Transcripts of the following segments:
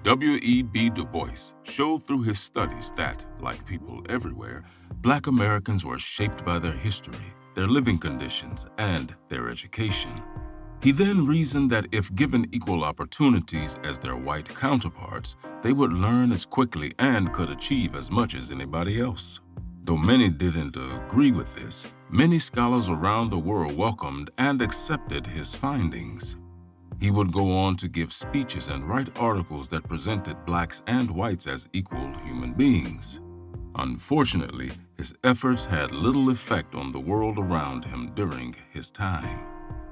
W.E.B. Du Bois showed through his studies that, like people everywhere, Black Americans were shaped by their history, their living conditions, and their education. He then reasoned that if given equal opportunities as their white counterparts, they would learn as quickly and could achieve as much as anybody else. Though many didn't agree with this, many scholars around the world welcomed and accepted his findings. He would go on to give speeches and write articles that presented blacks and whites as equal human beings. Unfortunately, his efforts had little effect on the world around him during his time.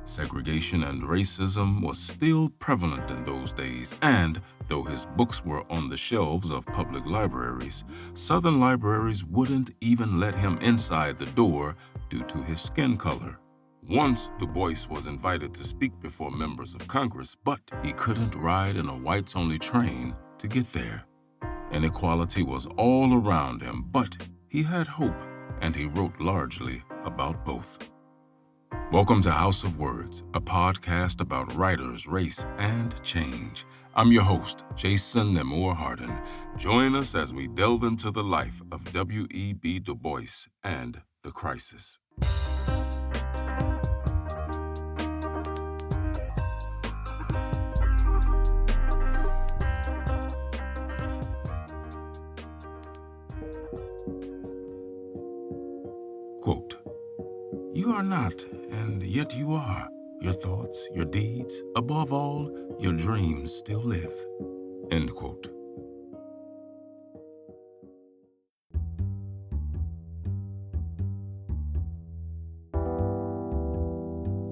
Segregation and racism was still prevalent in those days, and though his books were on the shelves of public libraries, Southern libraries wouldn't even let him inside the door due to his skin color. Once, Du Bois was invited to speak before members of Congress, but he couldn't ride in a whites-only train to get there. Inequality was all around him, but he had hope, and he wrote largely about both. Welcome to House of Words, a podcast about writers, race, and change. I'm your host, Jason Nemore Hardin. Join us as we delve into the life of W.E.B. Du Bois and the crisis. Quote, "You are not, and yet you are. Your thoughts, your deeds, above all, your dreams still live." End quote.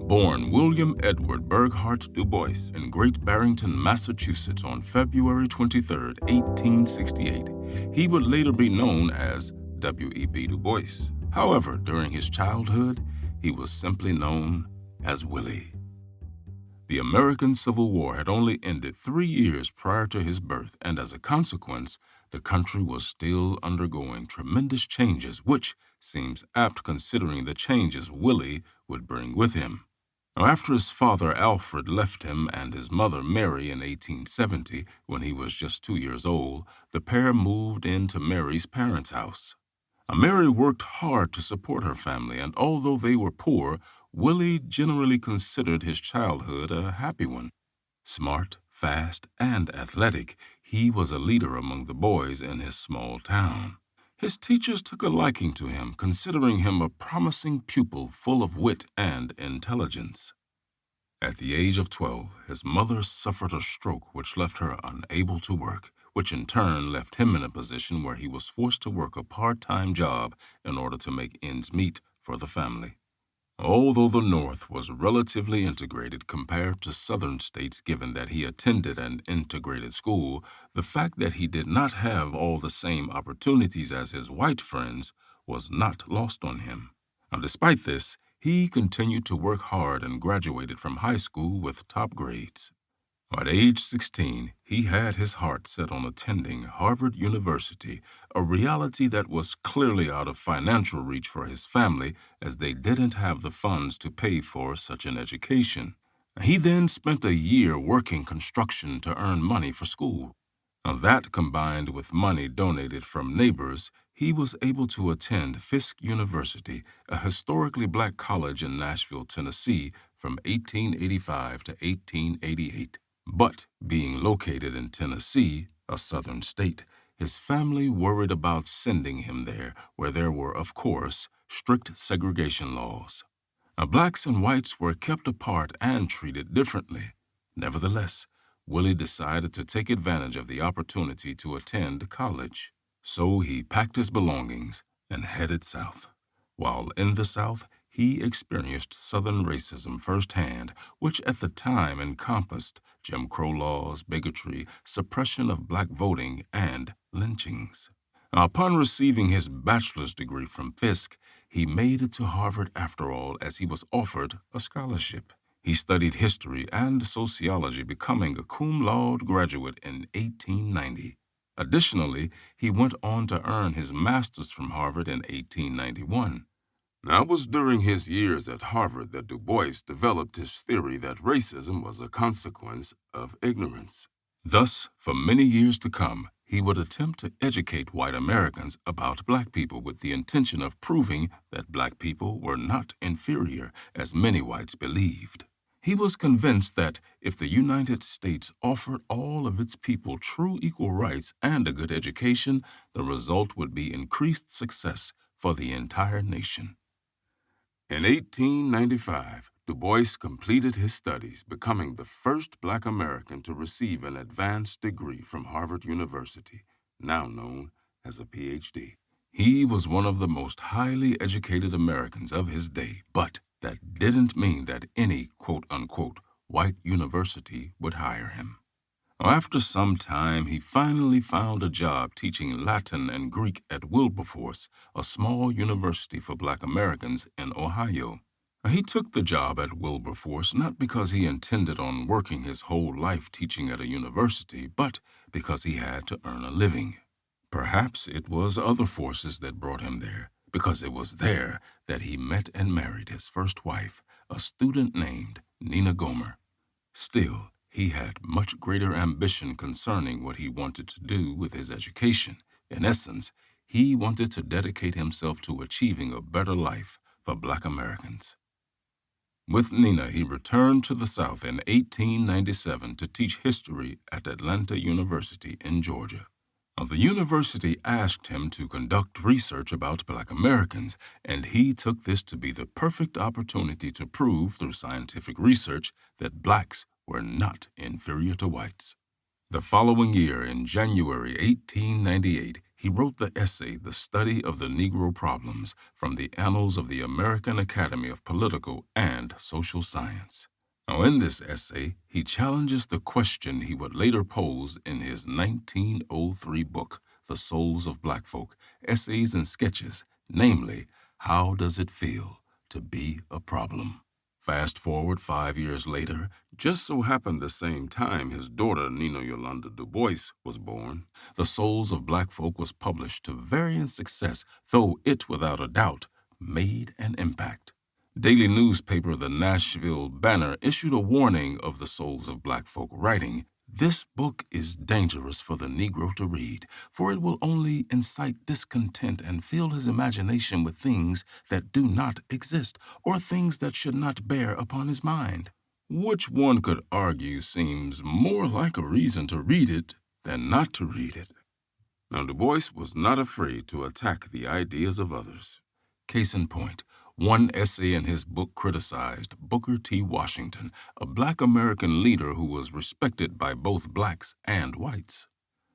Born William Edward Burghardt Du Bois in Great Barrington, Massachusetts on February 23, 1868, he would later be known as W.E.B. Du Bois. However, during his childhood, he was simply known as Willie. The American Civil War had only ended 3 years prior to his birth, and as a consequence, the country was still undergoing tremendous changes, which seems apt considering the changes Willie would bring with him. Now, after his father Alfred left him and his mother Mary in 1870, when he was just 2 years old, the pair moved into Mary's parents' house. Mary worked hard to support her family, and although they were poor, Willie generally considered his childhood a happy one. Smart, fast, and athletic, he was a leader among the boys in his small town. His teachers took a liking to him, considering him a promising pupil full of wit and intelligence. At the age of 12, his mother suffered a stroke which left her unable to work, which in turn left him in a position where he was forced to work a part-time job in order to make ends meet for the family. Although the North was relatively integrated compared to Southern states given that he attended an integrated school, the fact that he did not have all the same opportunities as his white friends was not lost on him. Now, despite this, he continued to work hard and graduated from high school with top grades. At age 16, he had his heart set on attending Harvard University, a reality that was clearly out of financial reach for his family as they didn't have the funds to pay for such an education. He then spent a year working construction to earn money for school. Now, that combined with money donated from neighbors, he was able to attend Fisk University, a historically black college in Nashville, Tennessee, from 1885 to 1888. But being located in Tennessee, a southern state, his family worried about sending him there, where there were, of course, strict segregation laws. Now, blacks and whites were kept apart and treated differently. Nevertheless, Willie decided to take advantage of the opportunity to attend college. So he packed his belongings and headed south. While in the South, he experienced Southern racism firsthand, which at the time encompassed Jim Crow laws, bigotry, suppression of black voting, and lynchings. Now, upon receiving his bachelor's degree from Fisk, he made it to Harvard after all, as he was offered a scholarship. He studied history and sociology, becoming a cum laude graduate in 1890. Additionally, he went on to earn his master's from Harvard in 1891. Now, it was during his years at Harvard that Du Bois developed his theory that racism was a consequence of ignorance. Thus, for many years to come, he would attempt to educate white Americans about black people with the intention of proving that black people were not inferior, as many whites believed. He was convinced that if the United States offered all of its people true equal rights and a good education, the result would be increased success for the entire nation. In 1895, Du Bois completed his studies, becoming the first black American to receive an advanced degree from Harvard University, now known as a PhD. He was one of the most highly educated Americans of his day, but that didn't mean that any quote-unquote white university would hire him. After some time, he finally found a job teaching Latin and Greek at Wilberforce, a small university for black Americans in Ohio. He took the job at Wilberforce not because he intended on working his whole life teaching at a university, but because he had to earn a living. Perhaps it was other forces that brought him there, because it was there that he met and married his first wife, a student named Nina Gomer. Still, he had much greater ambition concerning what he wanted to do with his education. In essence, he wanted to dedicate himself to achieving a better life for black Americans. With Nina, he returned to the South in 1897 to teach history at Atlanta University in Georgia. The university asked him to conduct research about black Americans, and he took this to be the perfect opportunity to prove through scientific research that blacks were not inferior to whites. The following year, in January 1898, he wrote the essay The Study of the Negro Problems from the Annals of the American Academy of Political and Social Science. Now, in this essay, he challenges the question he would later pose in his 1903 book, The Souls of Black Folk, Essays and Sketches, namely, how does it feel to be a problem? Fast forward 5 years later, just so happened the same time his daughter Nina Yolanda Du Bois was born, The Souls of Black Folk was published to varying success, though it, without a doubt, made an impact. Daily newspaper The Nashville Banner issued a warning of The Souls of Black Folk, writing, "This book is dangerous for the Negro to read, for it will only incite discontent and fill his imagination with things that do not exist, or things that should not bear upon his mind," which one could argue seems more like a reason to read it than not to read it. Now, Du Bois was not afraid to attack the ideas of others. Case in point, one essay in his book criticized Booker T. Washington, a black American leader who was respected by both blacks and whites.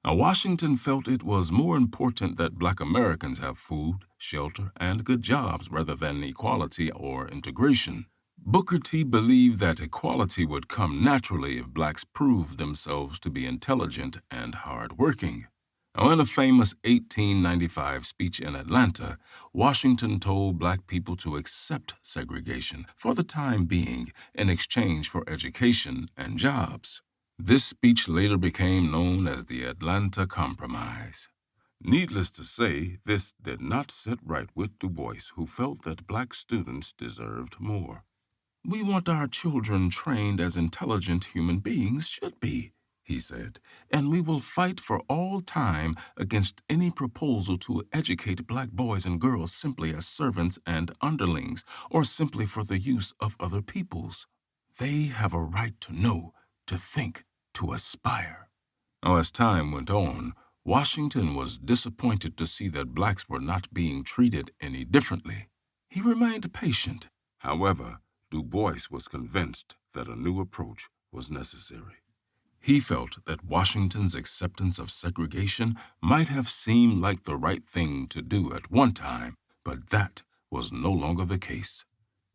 Now, Washington felt it was more important that black Americans have food, shelter, and good jobs rather than equality or integration. Booker T. believed that equality would come naturally if blacks proved themselves to be intelligent and hardworking. Now, in a famous 1895 speech in Atlanta, Washington told black people to accept segregation for the time being in exchange for education and jobs. This speech later became known as the Atlanta Compromise. Needless to say, this did not sit right with Du Bois, who felt that black students deserved more. "We want our children trained as intelligent human beings should be," he said, "and we will fight for all time against any proposal to educate black boys and girls simply as servants and underlings, or simply for the use of other peoples. They have a right to know, to think, to aspire." Now, as time went on, Washington was disappointed to see that blacks were not being treated any differently. He remained patient. However, Du Bois was convinced that a new approach was necessary. He felt that Washington's acceptance of segregation might have seemed like the right thing to do at one time, but that was no longer the case.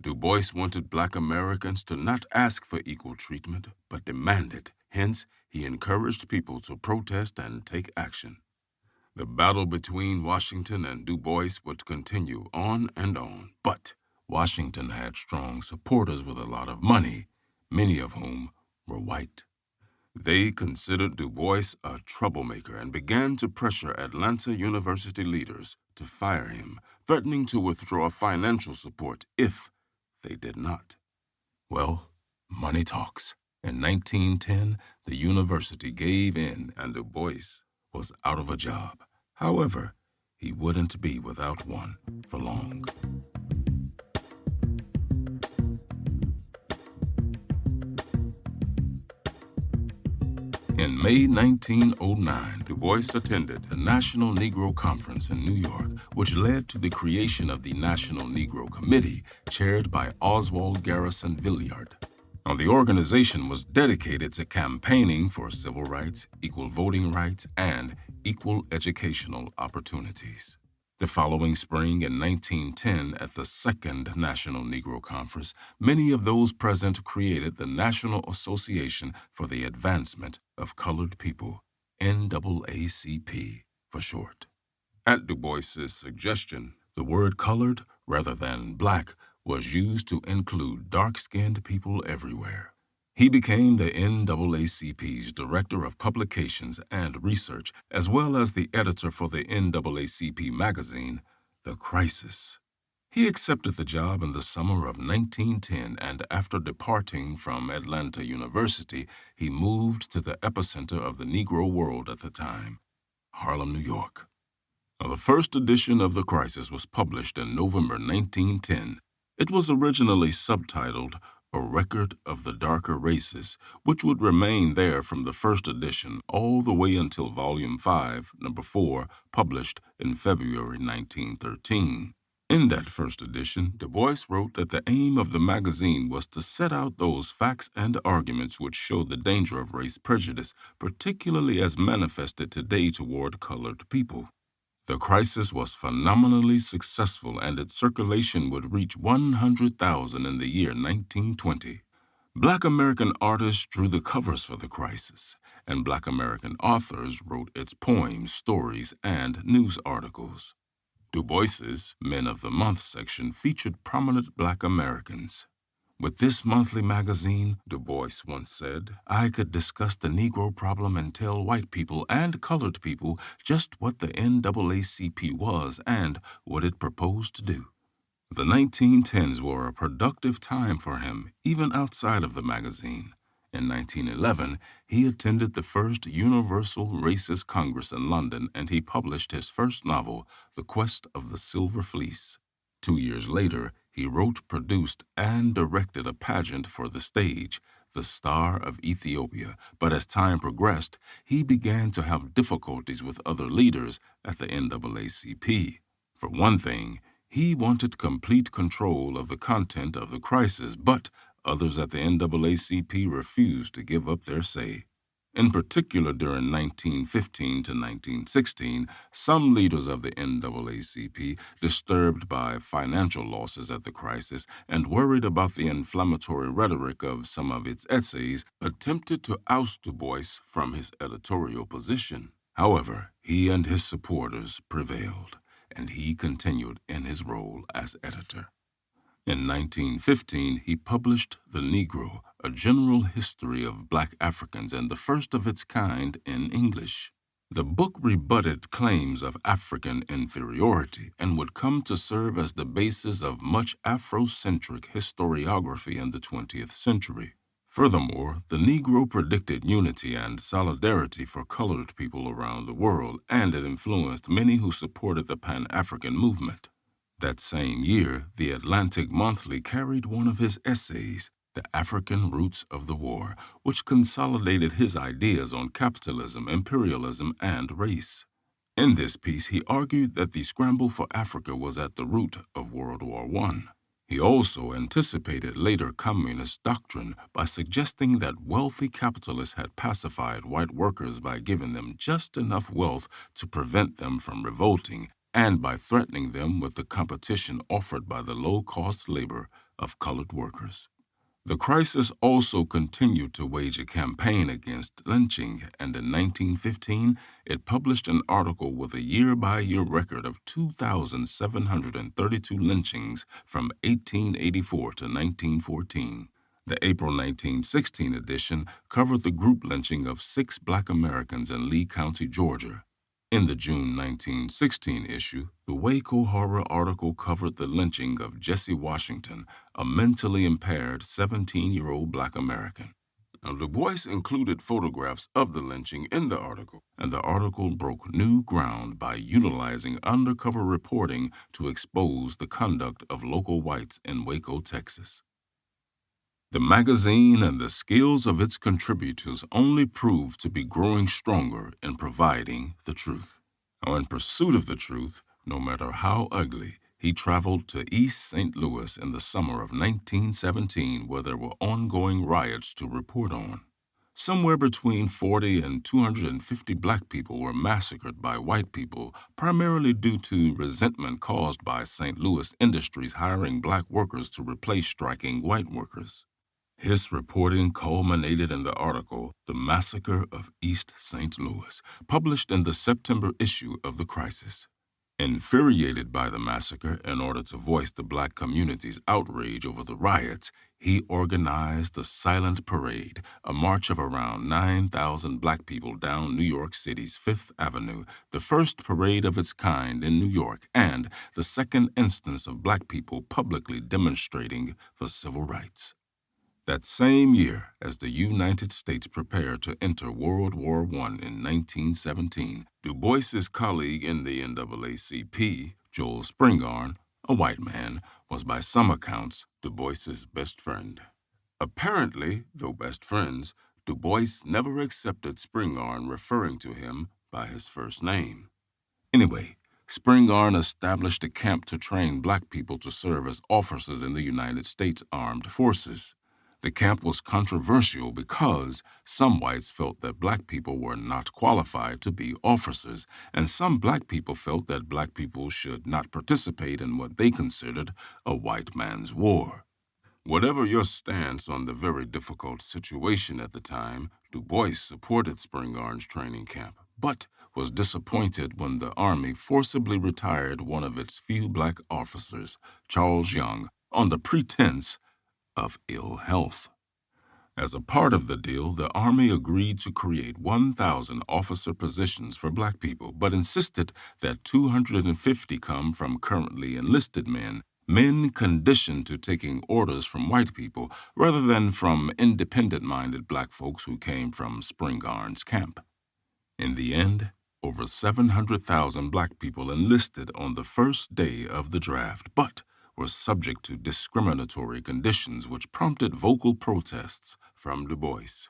Du Bois wanted black Americans to not ask for equal treatment, but demand it. Hence, he encouraged people to protest and take action. The battle between Washington and Du Bois would continue on and on, but Washington had strong supporters with a lot of money, many of whom were white. They considered Du Bois a troublemaker and began to pressure Atlanta University leaders to fire him, threatening to withdraw financial support if they did not. Well, money talks. In 1910, the university gave in and Du Bois was out of a job. However, he wouldn't be without one for long. In May 1909, Du Bois attended the National Negro Conference in New York, which led to the creation of the National Negro Committee, chaired by Oswald Garrison Villiard. Now, the organization was dedicated to campaigning for civil rights, equal voting rights, and equal educational opportunities. The following spring in 1910, at the Second National Negro Conference, many of those present created the National Association for the Advancement of Colored People, NAACP for short. At Du Bois's suggestion, the word colored, rather than black, was used to include dark-skinned people everywhere. He became the NAACP's Director of Publications and Research, as well as the editor for the NAACP magazine, The Crisis. He accepted the job in the summer of 1910, and after departing from Atlanta University, he moved to the epicenter of the Negro world at the time, Harlem, New York. Now, the first edition of The Crisis was published in November 1910. It was originally subtitled A Record of the Darker Races, which would remain there from the first edition all the way until Volume 5, Number 4, published in February 1913. In that first edition, Du Bois wrote that the aim of the magazine was to set out those facts and arguments which show the danger of race prejudice, particularly as manifested today toward colored people. The Crisis was phenomenally successful, and its circulation would reach 100,000 in the year 1920. Black American artists drew the covers for The Crisis, and Black American authors wrote its poems, stories, and news articles. Du Bois's Men of the Month section featured prominent Black Americans. With this monthly magazine, Du Bois once said, I could discuss the Negro problem and tell white people and colored people just what the NAACP was and what it proposed to do. The 1910s were a productive time for him, even outside of the magazine. In 1911, he attended the first Universal Racist Congress in London, and he published his first novel, The Quest of the Silver Fleece. 2 years later, he wrote, produced, and directed a pageant for the stage, The Star of Ethiopia, but as time progressed, he began to have difficulties with other leaders at the NAACP. For one thing, he wanted complete control of the content of The Crisis, but others at the NAACP refused to give up their say. In particular, during 1915 to 1916, some leaders of the NAACP, disturbed by financial losses at The Crisis and worried about the inflammatory rhetoric of some of its essays, attempted to oust Du Bois from his editorial position. However, he and his supporters prevailed, and he continued in his role as editor. In 1915, he published The Negro, a general history of Black Africans and the first of its kind in English. The book rebutted claims of African inferiority and would come to serve as the basis of much Afrocentric historiography in the 20th century. Furthermore, the Negro predicted unity and solidarity for colored people around the world, and it influenced many who supported the Pan-African movement. That same year, the Atlantic Monthly carried one of his essays, The African Roots of the War, which consolidated his ideas on capitalism, imperialism, and race. In this piece, he argued that the scramble for Africa was at the root of World War I. He also anticipated later communist doctrine by suggesting that wealthy capitalists had pacified white workers by giving them just enough wealth to prevent them from revolting, and by threatening them with the competition offered by the low-cost labor of colored workers. The Crisis also continued to wage a campaign against lynching, and in 1915, it published an article with a year-by-year record of 2,732 lynchings from 1884 to 1914. The April 1916 edition covered the group lynching of 6 Black Americans in Lee County, Georgia. In the June 1916 issue, the Waco Horror article covered the lynching of Jesse Washington, a mentally impaired 17-year-old Black American. Now, Du Bois included photographs of the lynching in the article, and the article broke new ground by utilizing undercover reporting to expose the conduct of local whites in Waco, Texas. The magazine and the skills of its contributors only proved to be growing stronger in providing the truth. Now, in pursuit of the truth, no matter how ugly, he traveled to East St. Louis in the summer of 1917, where there were ongoing riots to report on. Somewhere between 40 and 250 black people were massacred by white people, primarily due to resentment caused by St. Louis industries hiring black workers to replace striking white workers. His reporting culminated in the article, The Massacre of East St. Louis, published in the September issue of The Crisis. Infuriated by the massacre, in order to voice the black community's outrage over the riots, he organized the Silent Parade, a march of around 9,000 black people down New York City's Fifth Avenue, the first parade of its kind in New York, and the second instance of black people publicly demonstrating for civil rights. That same year, as the United States prepared to enter World War I in 1917, Du Bois's colleague in the NAACP, Joel Spingarn, a white man, was by some accounts Du Bois's best friend. Apparently, though best friends, Du Bois never accepted Spingarn referring to him by his first name. Anyway, Spingarn established a camp to train black people to serve as officers in the United States Armed Forces. The camp was controversial because some whites felt that black people were not qualified to be officers, and some black people felt that black people should not participate in what they considered a white man's war. Whatever your stance on the very difficult situation at the time, Du Bois supported Spingarn's training camp, but was disappointed when the Army forcibly retired one of its few black officers, Charles Young, on the pretense of ill health. As a part of the deal, the Army agreed to create 1,000 officer positions for black people, but insisted that 250 come from currently enlisted men conditioned to taking orders from white people rather than from independent-minded black folks who came from Spingarn's camp. In the end, over 700,000 black people enlisted on the first day of the draft, but were subject to discriminatory conditions which prompted vocal protests from Du Bois.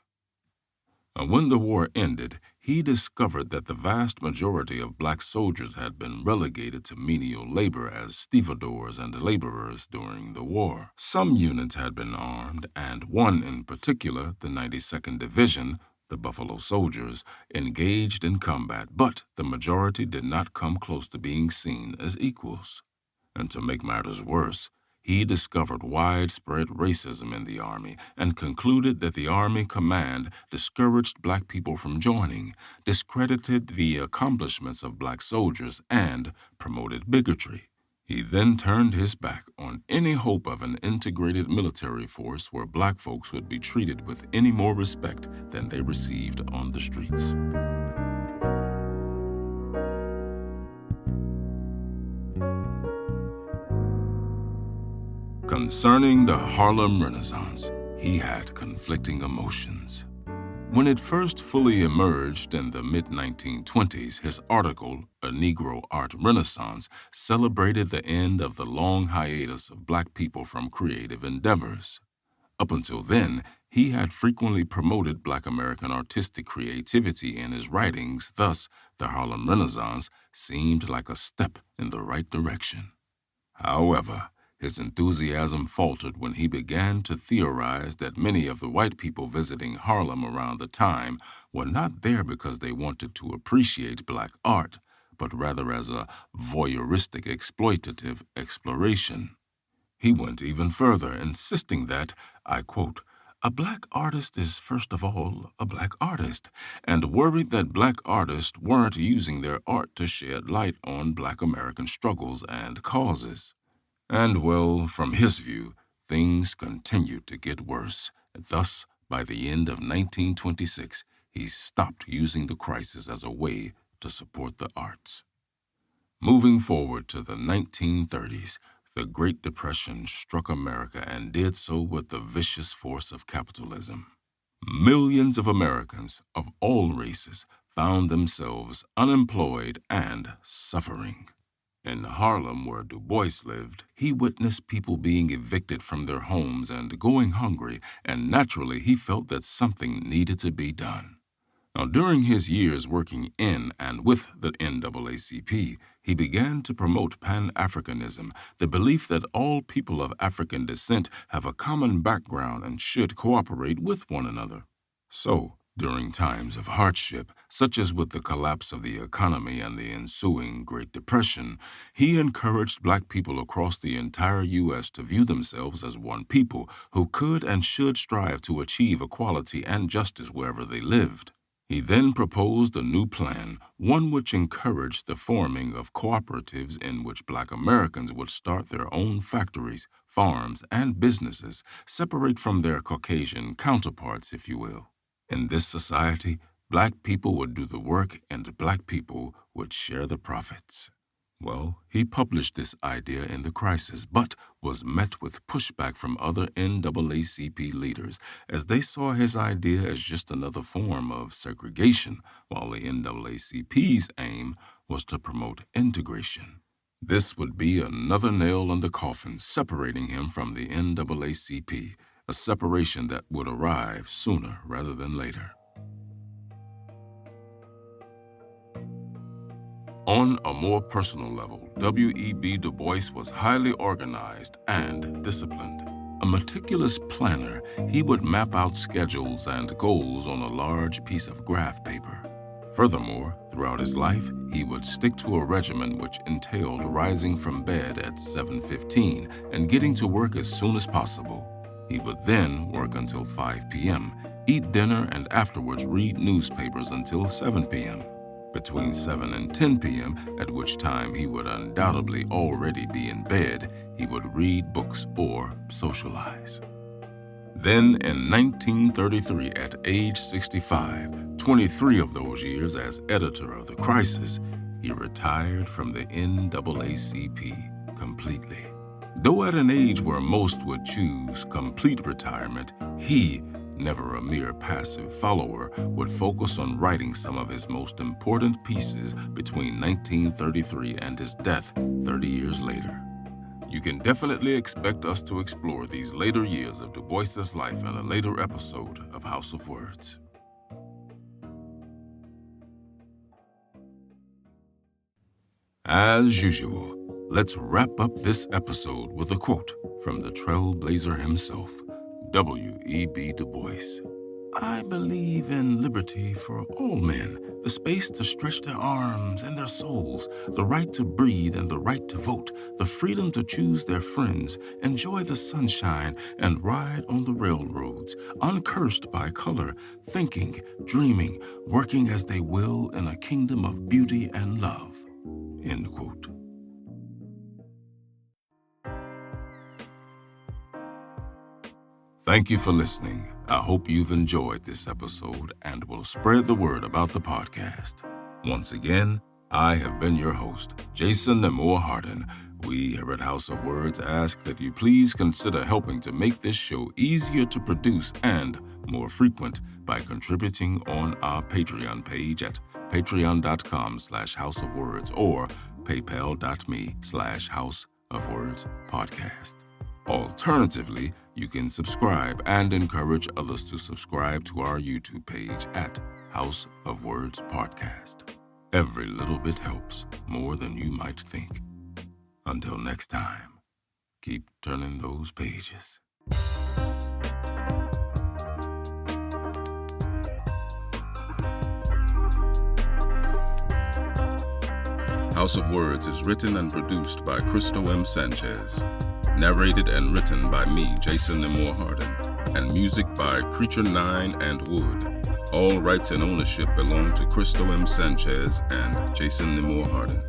And when the war ended, he discovered that the vast majority of black soldiers had been relegated to menial labor as stevedores and laborers during the war. Some units had been armed, and one in particular, the 92nd Division, the Buffalo Soldiers, engaged in combat, but the majority did not come close to being seen as equals. And to make matters worse, he discovered widespread racism in the Army and concluded that the Army command discouraged black people from joining, discredited the accomplishments of black soldiers, and promoted bigotry. He then turned his back on any hope of an integrated military force where black folks would be treated with any more respect than they received on the streets. Concerning the Harlem Renaissance, he had conflicting emotions. When it first fully emerged in the mid-1920s, his article, A Negro Art Renaissance, celebrated the end of the long hiatus of black people from creative endeavors. Up until then, he had frequently promoted black American artistic creativity in his writings, thus the Harlem Renaissance seemed like a step in the right direction. However, his enthusiasm faltered when he began to theorize that many of the white people visiting Harlem around the time were not there because they wanted to appreciate black art, but rather as a voyeuristic exploitative exploration. He went even further, insisting that, I quote, "A black artist is first of all a black artist," and worried that black artists weren't using their art to shed light on black American struggles and causes. And well, from his view, things continued to get worse. Thus, by the end of 1926, he stopped using the crisis as a way to support the arts. Moving forward to the 1930s, the Great Depression struck America and did so with the vicious force of capitalism. Millions of Americans of all races found themselves unemployed and suffering. In Harlem, where Du Bois lived, he witnessed people being evicted from their homes and going hungry, and naturally he felt that something needed to be done. Now, during his years working in and with the NAACP, he began to promote Pan-Africanism, the belief that all people of African descent have a common background and should cooperate with one another. So, during times of hardship, such as with the collapse of the economy and the ensuing Great Depression, he encouraged Black people across the entire U.S. to view themselves as one people who could and should strive to achieve equality and justice wherever they lived. He then proposed a new plan, one which encouraged the forming of cooperatives in which Black Americans would start their own factories, farms, and businesses, separate from their Caucasian counterparts, if you will. In this society, Black people would do the work and Black people would share the profits. Well, he published this idea in the crisis, but was met with pushback from other NAACP leaders, as they saw his idea as just another form of segregation, while the NAACP's aim was to promote integration. This would be another nail in the coffin, separating him from the NAACP, a separation that would arrive sooner rather than later. On a more personal level, W.E.B. Du Bois was highly organized and disciplined. A meticulous planner, he would map out schedules and goals on a large piece of graph paper. Furthermore, throughout his life, he would stick to a regimen which entailed rising from bed at 7:15 and getting to work as soon as possible. He would then work until 5 p.m., eat dinner, and afterwards read newspapers until 7 p.m. Between 7 and 10 p.m., at which time he would undoubtedly already be in bed, he would read books or socialize. Then in 1933, at age 65, 23 of those years as editor of The Crisis, he retired from the NAACP completely. Though at an age where most would choose complete retirement, he, never a mere passive follower, would focus on writing some of his most important pieces between 1933 and his death 30 years later. You can definitely expect us to explore these later years of Du Bois's life in a later episode of House of Words. As usual, let's wrap up this episode with a quote from the trailblazer himself, W.E.B. Du Bois. I believe in liberty for all men, the space to stretch their arms and their souls, the right to breathe and the right to vote, the freedom to choose their friends, enjoy the sunshine, and ride on the railroads, uncursed by color, thinking, dreaming, working as they will in a kingdom of beauty and love. End quote. Thank you for listening. I hope you've enjoyed this episode and will spread the word about the podcast. Once again, I have been your host, Jason Nemore Harden. We here at House of Words ask that you please consider helping to make this show easier to produce and more frequent by contributing on our Patreon page at patreon.com/houseofwords or paypal.me/houseofwordspodcast. Alternatively, you can subscribe and encourage others to subscribe to our YouTube page at House of Words Podcast. Every little bit helps more than you might think. Until next time, keep turning those pages. House of Words is written and produced by Cristo M. Sanchez. Narrated and written by me, Jason Nemore Harden, and music by Creature 9 and Wood. All rights and ownership belong to Cristo M. Sanchez and Jason Nemore Harden.